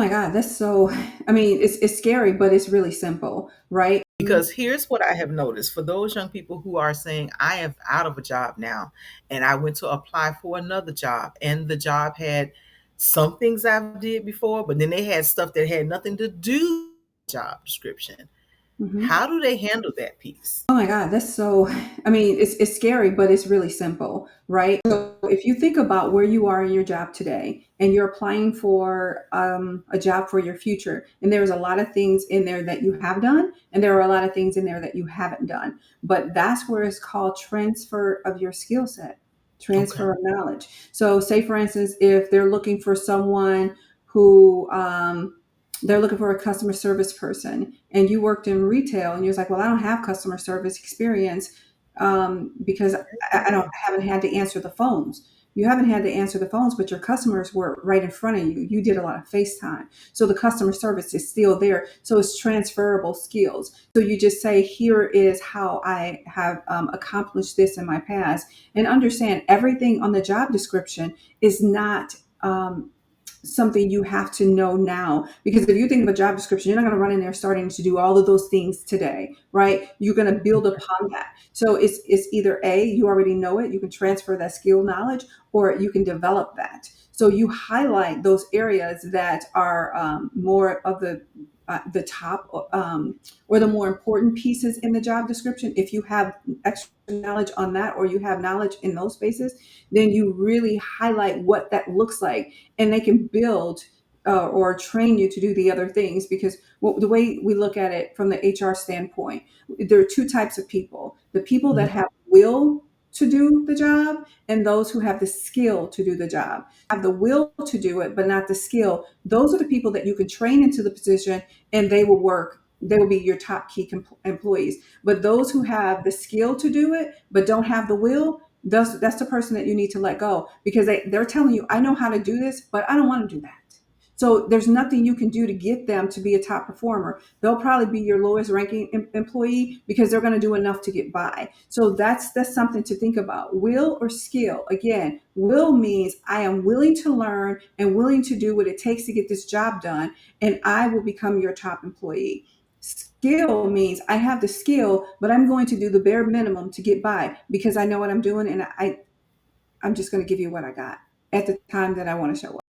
my God, that's so, I mean, it's scary, but it's really simple, right? Because here's what I have noticed for those young people who are saying, I am out of a job now, and I went to apply for another job, and the job had some things I did before, but then they had stuff that had nothing to do with the job description. Mhm. How do they handle that piece? Oh my God, that's so, I mean, it's scary, but it's really simple, right? So if you think about where you are in your job today and you're applying for a job for your future, and there's a lot of things in there that you have done, and there are a lot of things in there that you haven't done. But that's where it's called transfer of your skill set, Okay. transfer of knowledge. So, say for instance, if they're looking for someone who, they're looking for a customer service person and you worked in retail and you're like, well, I don't have customer service experience because I haven't had to answer the phones. You haven't had to answer the phones, but your customers were right in front of you. You did a lot of FaceTime. So the customer service is still there. So it's transferable skills. So you just say, here is how I have accomplished this in my past, and understand everything on the job description is not something you have to know now. Because if you think of a job description, you're not going to run in there starting to do all of those things today, right? You're going to build upon that. So it's either A, you already know it, you can transfer that skill knowledge, or you can develop that. So you highlight those areas that are more of the top or the more important pieces in the job description. If you have extra knowledge on that, or you have knowledge in those spaces, then you really highlight what that looks like, and they can build or train you to do the other things. Because the way we look at it from the HR standpoint, there are two types of people: the people that Mhm. have will to do the job, and those who have the skill to do the job. Have the will to do it but not the skill, those are the people that you can train into the position, and they will be your top key employees. But those who have the skill to do it but don't have the will, that's the person that you need to let go, because they're telling you, I know how to do this, but I don't want to do that. So there's nothing you can do to get them to be a top performer. They'll probably be your lowest ranking employee because they're going to do enough to get by. So that's something to think about. Will or skill? Again, will means I am willing to learn and willing to do what it takes to get this job done, and I will become your top employee. Skill means I have the skill, but I'm going to do the bare minimum to get by because I know what I'm doing, and I'm just going to give you what I got at the time that I want to show up.